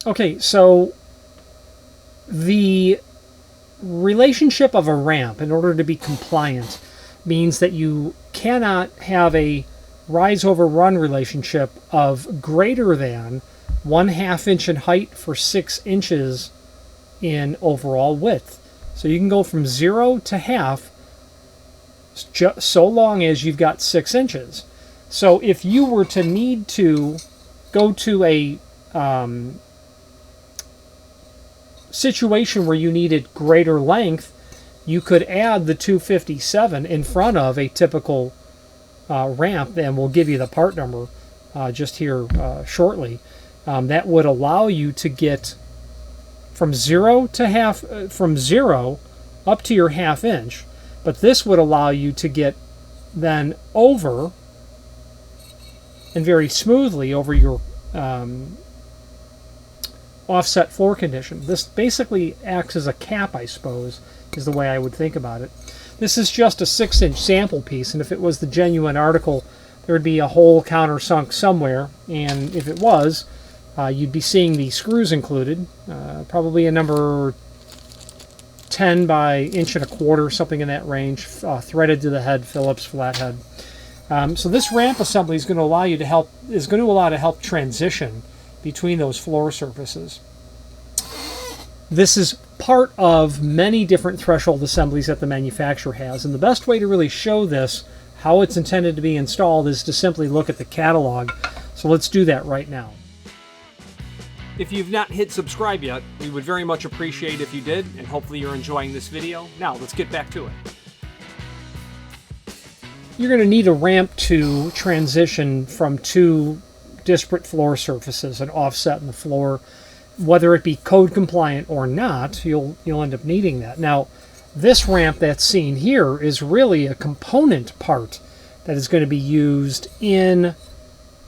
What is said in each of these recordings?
Okay, so the relationship of a ramp, in order to be compliant, means that you cannot have a rise over run relationship of greater than 1/2 inch in height for 6 inches in overall width. So you can go from 0 to half so long as you've got 6 inches. So if you were to need to go to a situation where you needed greater length, you could add the 257 in front of a typical ramp, and we'll give you the part number just here shortly. That would allow you to get from 0 up to your 1/2 inch, but this would allow you to get then over and very smoothly over your offset floor condition. This basically acts as a cap, I suppose, is the way I would think about it. This is just a 6-inch sample piece, and if it was the genuine article, there would be a hole countersunk somewhere, and if it was, you'd be seeing the screws included, probably a number 10 by 1.25 inch, something in that range, threaded to the head, Phillips flathead. So this ramp assembly is going to allow you to help transition between those floor surfaces. This is part of many different threshold assemblies that the manufacturer has, and the best way to really show this, how it's intended to be installed, is to simply look at the catalog. So let's do that right now. If you've not hit subscribe yet, we would very much appreciate if you did, and hopefully you're enjoying this video. Now let's get back to it. You're going to need a ramp to transition from two disparate floor surfaces, an offset in the floor. Whether it be code compliant or not, you'll end up needing that. Now, this ramp that's seen here is really a component part that is going to be used in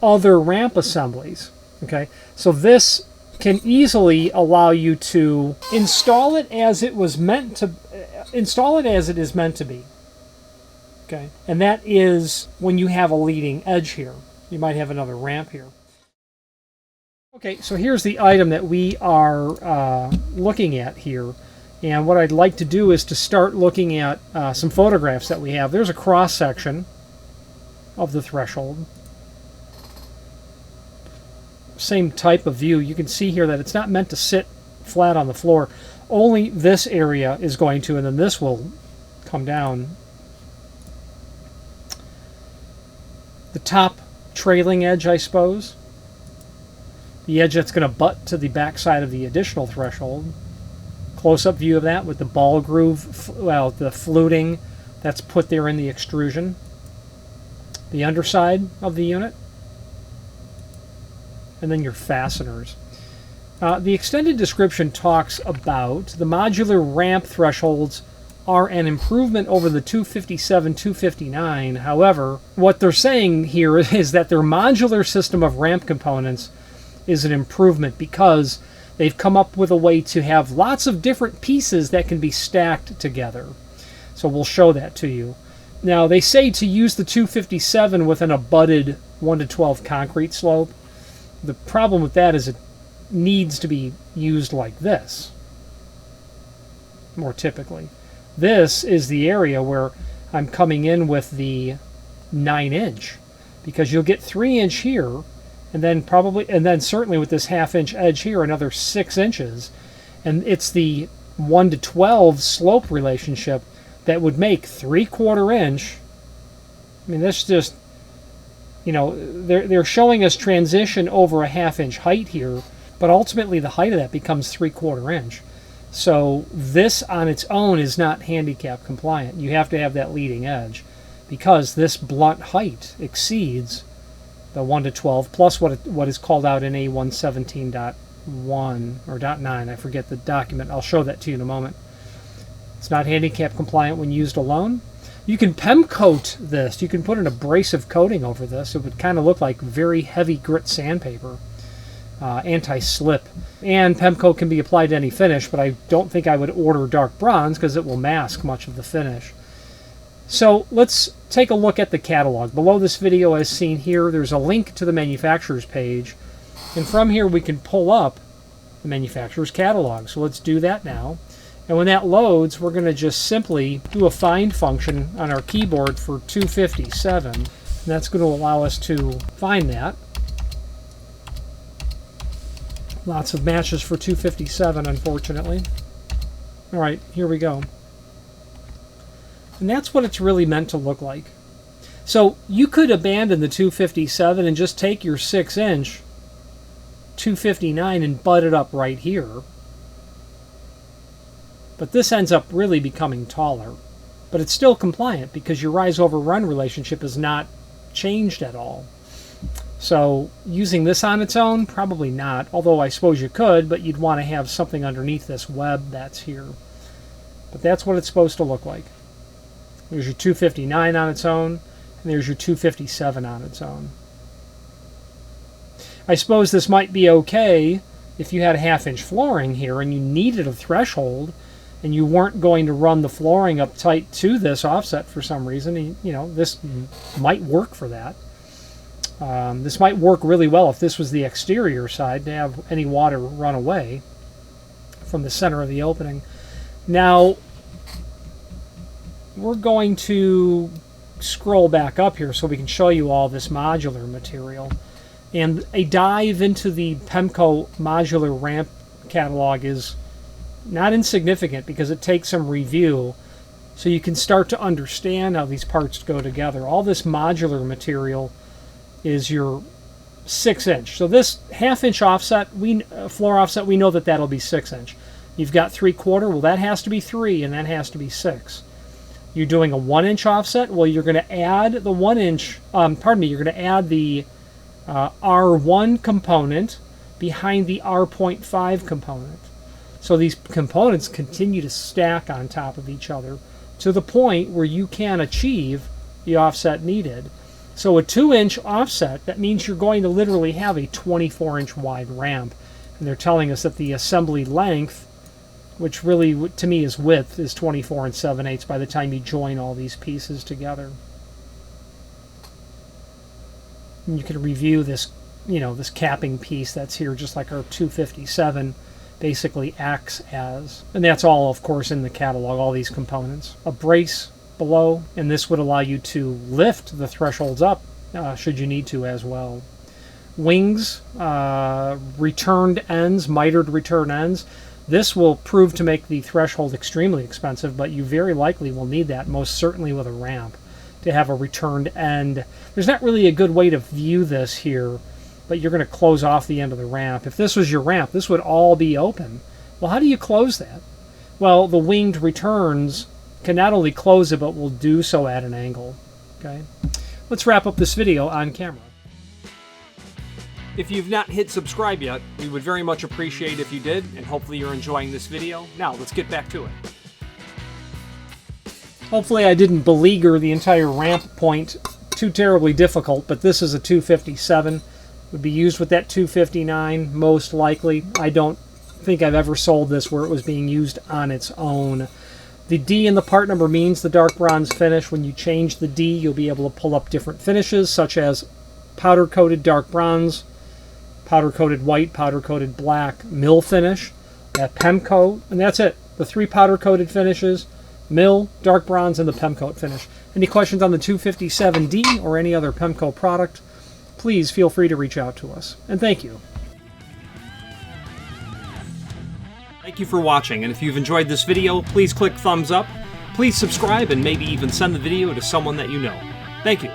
other ramp assemblies. Okay, so this can easily allow you to install it as it is meant to be. Okay, and that is when you have a leading edge here. You might have another ramp here. Okay, so here's the item that we are looking at here, and what I'd like to do is to start looking at some photographs that we have. There's a cross section of the threshold. Same type of view. You can see here that it's not meant to sit flat on the floor. Only this area is going to, and then this will come down. The top trailing edge, I suppose. The edge that's going to butt to the back side of the additional threshold. Close-up view of that with the ball groove, well, the fluting that's put there in the extrusion. The underside of the unit. And then your fasteners. The extended description talks about the modular ramp thresholds are an improvement over the 257, 259. However, what they're saying here is that their modular system of ramp components is an improvement because they've come up with a way to have lots of different pieces that can be stacked together. So we'll show that to you. Now, they say to use the 257 with an abutted 1:12 concrete slope. The problem with that is it needs to be used like this, more typically. This is the area where I'm coming in with the 9-inch, because you'll get 3-inch here, and then certainly with this 1/2-inch edge here, another 6 inches, and it's the 1:12 slope relationship that would make 3/4 inch. I mean, that's just, you know, they're showing us transition over a 1/2-inch height here, but ultimately the height of that becomes 3/4 inch. So this on its own is not handicap compliant. You have to have that leading edge, because this blunt height exceeds the 1:12 plus what is called out in A117.1 or .9. I forget the document. I'll show that to you in a moment. It's not handicap compliant when used alone. You can Pemcoat this. You can put an abrasive coating over this. It would kind of look like very heavy grit sandpaper. Anti-slip. And Pemco can be applied to any finish, but I don't think I would order dark bronze because it will mask much of the finish. So let's take a look at the catalog. Below this video, as seen here, there's a link to the manufacturer's page. And from here, we can pull up the manufacturer's catalog. So let's do that now. And when that loads, we're going to just simply do a find function on our keyboard for 257. And that's going to allow us to find that. Lots of matches for 257, unfortunately. All right, here we go. And that's what it's really meant to look like. So you could abandon the 257 and just take your 6-inch 259 and butt it up right here. But this ends up really becoming taller. But it's still compliant because your rise over run relationship is not changed at all. So using this on its own, probably not. Although I suppose you could, but you'd want to have something underneath this web that's here. But that's what it's supposed to look like. There's your 259 on its own, and there's your 257 on its own. I suppose this might be okay if you had a 1/2-inch flooring here and you needed a threshold and you weren't going to run the flooring up tight to this offset for some reason. You know, this might work for that. This might work really well if this was the exterior side to have any water run away from the center of the opening. Now, we're going to scroll back up here so we can show you all this modular material. And a dive into the Pemco modular ramp catalog is not insignificant because it takes some review so you can start to understand how these parts go together. All this modular material is your 6-inch. So this 1/2-inch offset, floor offset, we know that that'll be 6-inch. You've got 3/4, well that has to be 3 and that has to be 6. You're doing a 1-inch offset, well you're going to add the 1-inch, you're going to add the R1 component behind the R.5 component. So these components continue to stack on top of each other to the point where you can achieve the offset needed. So a 2-inch offset, that means you're going to literally have a 24-inch wide ramp. And they're telling us that the assembly length, which really to me is width, is 24 7/8 by the time you join all these pieces together. And you can review this, this capping piece that's here, just like our 257 basically acts as. And that's all, of course, in the catalog, all these components. A brace below, and this would allow you to lift the thresholds up should you need to as well. Wings, returned ends, mitered return ends. This will prove to make the threshold extremely expensive, but you very likely will need that, most certainly with a ramp, to have a returned end. There's not really a good way to view this here, but you're going to close off the end of the ramp. If this was your ramp, this would all be open. Well, how do you close that? Well, the winged returns can not only close it, but will do so at an angle. Okay, let's wrap up this video on camera. If you've not hit subscribe yet, we would very much appreciate if you did, and hopefully you're enjoying this video. Now, let's get back to it. Hopefully I didn't beleaguer the entire ramp point too terribly difficult, but this is a 257. Would be used with that 259, most likely. I don't think I've ever sold this where it was being used on its own. The D in the part number means the dark bronze finish. When you change the D, you'll be able to pull up different finishes, such as powder-coated dark bronze, powder-coated white, powder-coated black, mill finish, that Pemco, and that's it. The 3 powder-coated finishes, mill, dark bronze, and the Pemco finish. Any questions on the 257D or any other Pemco product, please feel free to reach out to us. And thank you. Thank you for watching, and if you've enjoyed this video, please click thumbs up, please subscribe, and maybe even send the video to someone that you know. Thank you.